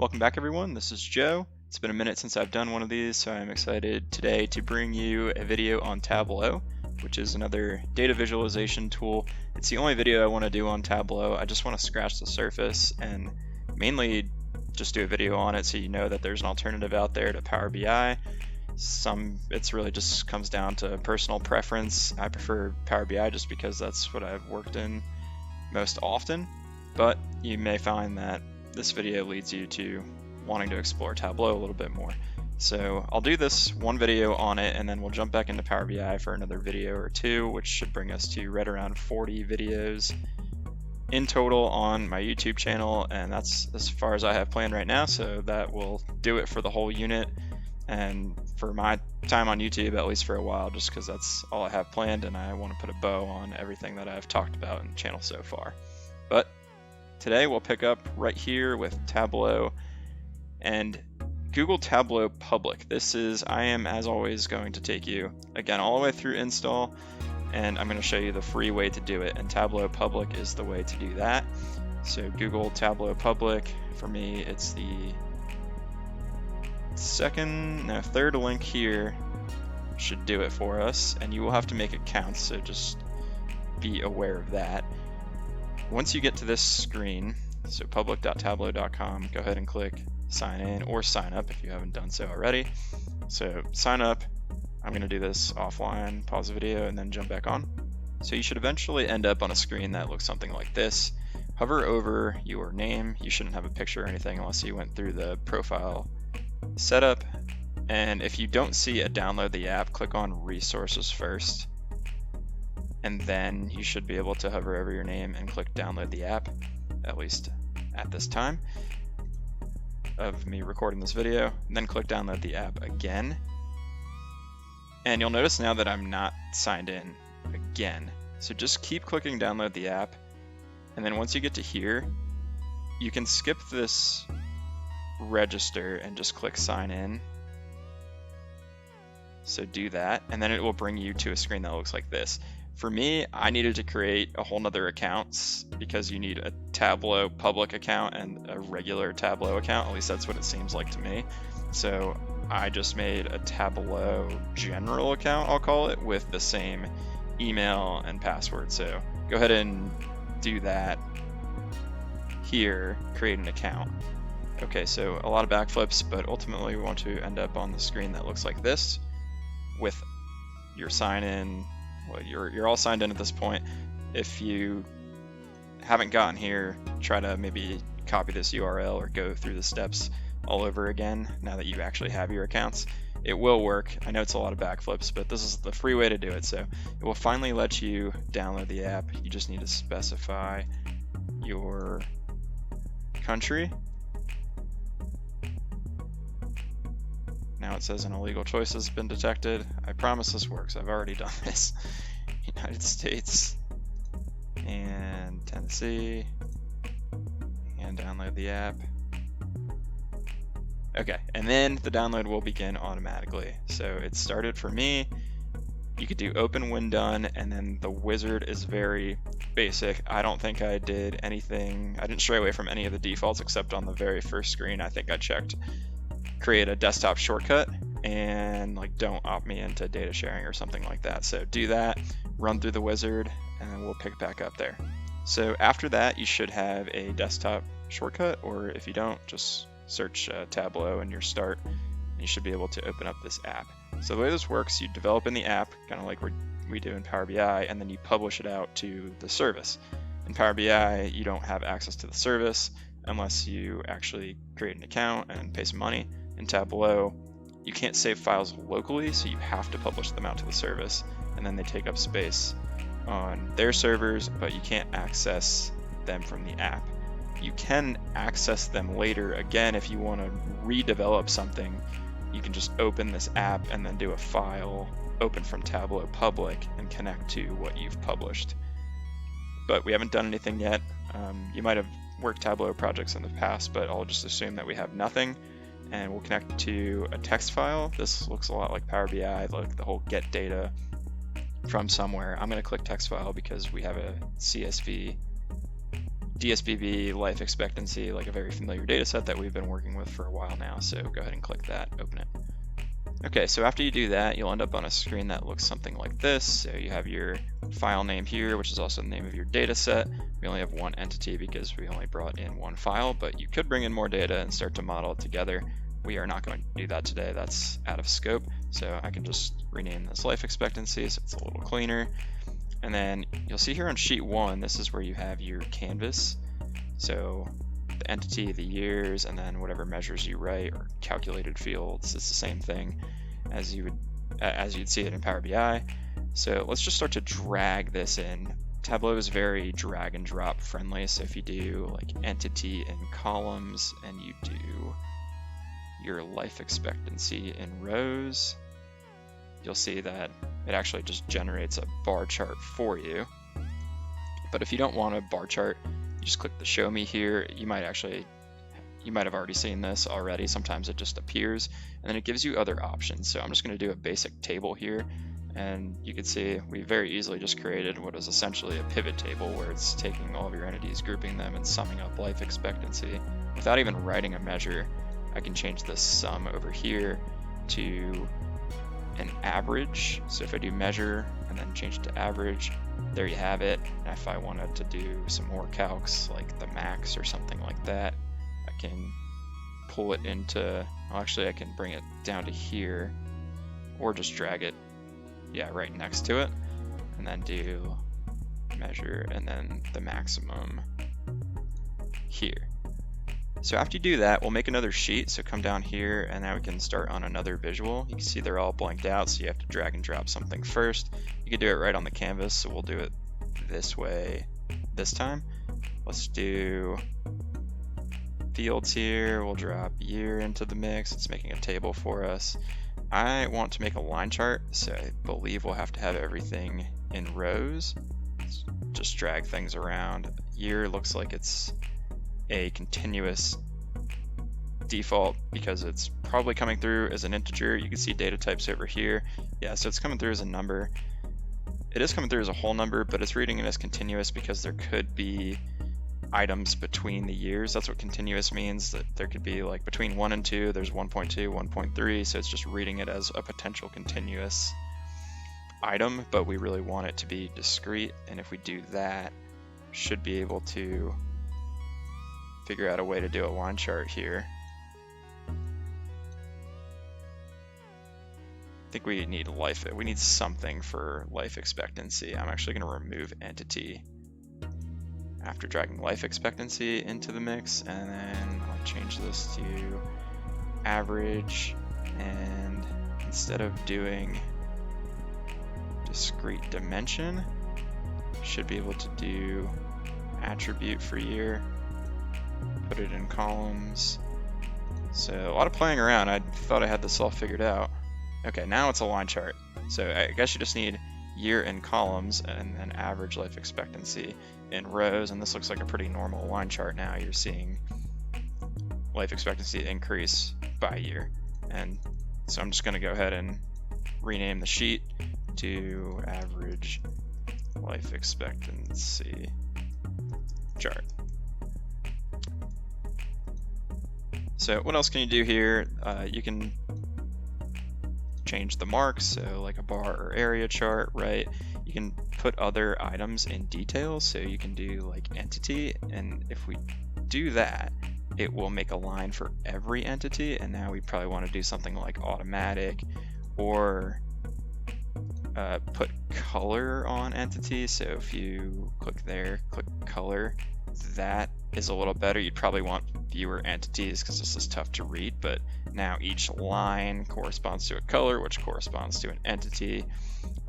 Welcome back everyone, this is Joe. It's been a minute since I've done one of these, so I'm excited today to bring you a video on Tableau, which is another data visualization tool. It's the only video I want to do on Tableau. I just want to scratch the surface and mainly just do a video on it so you know that there's an alternative out there to Power BI. It's really just comes down to personal preference. I prefer Power BI just because that's what I've worked in most often, but you may find that this video leads you to wanting to explore Tableau a little bit more. So I'll do this one video on it and then we'll jump back into Power BI for another video or two, which should bring us to right around 40 videos in total on my YouTube channel, and that's as far as I have planned right now, so that will do it for the whole unit and for my time on YouTube, at least for a while, just because that's all I have planned and I want to put a bow on everything that I've talked about in the channel so far. But today we'll pick up right here with Tableau and Google Tableau Public. I am as always going to take you again all the way through install, and I'm going to show you the free way to do it, and Tableau Public is the way to do that. So Google Tableau Public, for me it's the third link here should do it for us, and you will have to make accounts, so just be aware of that. Once you get to this screen, so public.tableau.com, go ahead and click sign in or sign up if you haven't done so already. So sign up. I'm going to do this offline, pause the video, and then jump back on. So you should eventually end up on a screen that looks something like this. Hover over your name. You shouldn't have a picture or anything unless you went through the profile setup. And if you don't see a download the app, click on resources first. And then you should be able to hover over your name and click download the app, at least at this time of me recording this video, and then click download the app again. And you'll notice now that I'm not signed in again. So just keep clicking download the app, and then once you get to here, you can skip this register and just click sign in. So do that, and then it will bring you to a screen that looks like this. For me, I needed to create a whole nother accounts because you need a Tableau Public account and a regular Tableau account, at least that's what it seems like to me. So I just made a Tableau general account, I'll call it, with the same email and password. So go ahead and do that here, create an account. Okay, so a lot of backflips, but ultimately we want to end up on the screen that looks like this with your sign in. Well, you're all signed in at this point. If you haven't gotten here, try to maybe copy this URL or go through the steps all over again now that you actually have your accounts. It will work. I know it's a lot of backflips, but this is the free way to do it. So it will finally let you download the app. You just need to specify your country. Now it says an illegal choice has been detected. I promise this works. I've already done this. United States and Tennessee, and download the app. Okay, and then the download will begin automatically. So it started for me. You could do open when done, and then the wizard is very basic. I don't think I did anything. I didn't stray away from any of the defaults except on the very first screen. I think I checked create a desktop shortcut and like don't opt me into data sharing or something like that. So do that, run through the wizard, and then we'll pick back up there. So after that, you should have a desktop shortcut, or if you don't, just search Tableau in your start, and you should be able to open up this app. So the way this works, you develop in the app, kind of like we do in Power BI, and then you publish it out to the service. In Power BI, you don't have access to the service unless you actually create an account and pay some money. In Tableau, you can't save files locally, so you have to publish them out to the service, and then they take up space on their servers, but you can't access them from the app. You can access them later. Again, if you want to redevelop something, you can just open this app and then do a file open from Tableau Public and connect to what you've published. But we haven't done anything yet. You might have worked Tableau projects in the past, but I'll just assume that we have nothing. And we'll connect to a text file. This looks a lot like Power BI, like the whole get data from somewhere. I'm going to click text file because we have a CSV DSBB life expectancy, like a very familiar data set that we've been working with for a while now. So go ahead and click that, open it. Okay, so after you do that, you'll end up on a screen that looks something like this. So you have your file name here, which is also the name of your data set. We only have one entity because we only brought in one file, but you could bring in more data and start to model it together. We are not going to do that today. That's out of scope. So I can just rename this life expectancy so it's a little cleaner. And then you'll see here on sheet 1, this is where you have your canvas. So the entity, the years, and then whatever measures you write or calculated fields. It's the same thing as you'd see it in Power BI. So let's just start to drag this in. Tableau is very drag and drop friendly. So if you do like entity in columns and you do your life expectancy in rows, you'll see that it actually just generates a bar chart for you. But if you don't want a bar chart, you just click the show me here. You might have already seen this already. Sometimes it just appears and then it gives you other options. So I'm just going to do a basic table here, and you can see we very easily just created what is essentially a pivot table where it's taking all of your entities, grouping them, and summing up life expectancy. Without even writing a measure, I can change this sum over here to an average. So if I do measure and then change it to average, there you have it. And if I wanted to do some more calcs like the max or something like that, I can pull it into, well, actually I can bring it down to here or just drag it, yeah, right next to it, and then do measure and then the maximum here. So after you do that, we'll make another sheet. So come down here and now we can start on another visual. You can see they're all blanked out, so you have to drag and drop something first. You can do it right on the canvas, so we'll do it this way this time. Let's do fields here. We'll drop year into the mix. It's making a table for us. I want to make a line chart, so I believe we'll have to have everything in rows. Let's just drag things around. Year looks like it's a continuous default because it's probably coming through as an integer. You can see data types over here. Yeah, so it's coming through as a number. It is coming through as a whole number, but it's reading it as continuous because there could be items between the years. That's what continuous means, that there could be like between 1 and 2, there's 1.2, 1.3, so it's just reading it as a potential continuous item, but we really want it to be discrete, and if we do that, should be able to figure out a way to do a line chart here. I think we need something for life expectancy. I'm actually going to remove entity after dragging life expectancy into the mix, and then I'll change this to average, and instead of doing discrete dimension, should be able to do attribute for year, put it in columns. So a lot of playing around. I thought I had this all figured out. Okay, now it's a line chart. So I guess you just need year in columns and then average life expectancy in rows, and this looks like a pretty normal line chart now. You're seeing life expectancy increase by year. And so I'm just going to go ahead and rename the sheet to average life expectancy chart. So what else can you do here? You can change the marks, so like a bar or area chart, right? You can put other items in details, so you can do like entity, and if we do that, it will make a line for every entity, and now we probably want to do something like automatic, or put color on entity. So if you click there, click color, that is a little better. You'd probably want fewer entities because this is tough to read, but now each line corresponds to a color, which corresponds to an entity.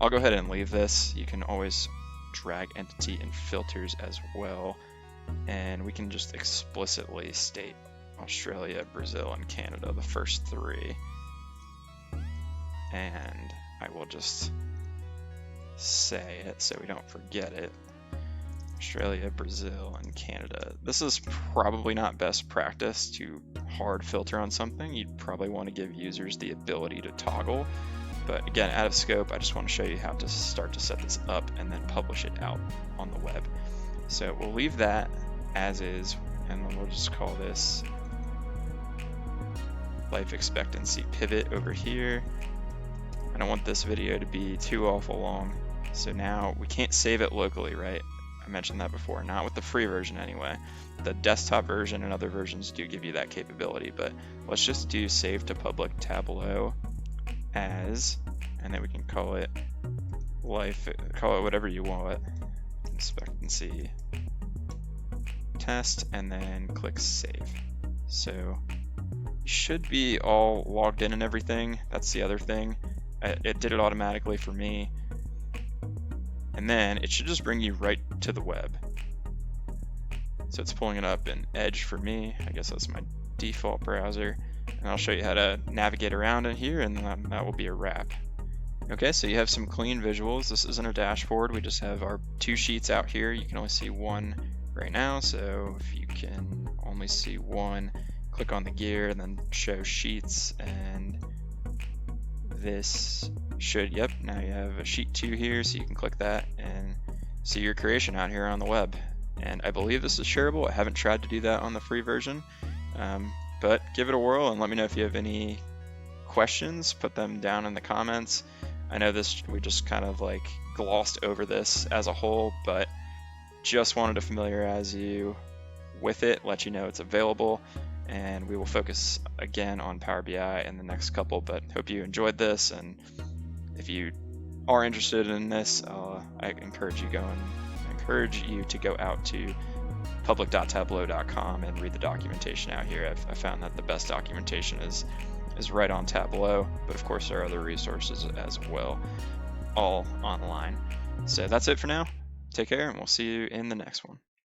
I'll go ahead and leave this. You can always drag entity in filters as well, and we can just explicitly state Australia, Brazil, and Canada, the first three, and I will just say it so we don't forget it. Australia, Brazil, and Canada. This is probably not best practice to hard filter on something. You'd probably want to give users the ability to toggle, but again, out of scope, I just want to show you how to start to set this up and then publish it out on the web. So we'll leave that, as is, and then we'll just call this life expectancy pivot over here. I don't want this video to be too awful long. So now we can't save it locally, right? I mentioned that before, not with the free version anyway. The desktop version and other versions do give you that capability, but let's just do save to public Tableau as, and then we can call it life, call it whatever you want, expectancy test, and then click save. So you should be all logged in and everything. That's the other thing. It did it automatically for me. And then it should just bring you right to the web. So it's pulling it up in Edge for me. I guess that's my default browser. And I'll show you how to navigate around in here, and then that will be a wrap. Okay, so you have some clean visuals. This isn't a dashboard. We just have our 2 sheets out here. You can only see one right now. So if you can only see one, click on the gear and then show sheets, and this should, yep, now you have a sheet 2 here, so you can click that and see your creation out here on the web. And I believe this is shareable. I haven't tried to do that on the free version, but give it a whirl and let me know if you have any questions. Put them down in the comments. I know this, we just kind of like glossed over this as a whole, but just wanted to familiarize you with it, let you know it's available, and we will focus again on Power BI in the next couple. But hope you enjoyed this, and if you are interested in this, I encourage you to go out to public.tableau.com and read the documentation out here. I found that the best documentation is right on Tableau, but of course there are other resources as well, all online. So that's it for now. Take care, and we'll see you in the next one.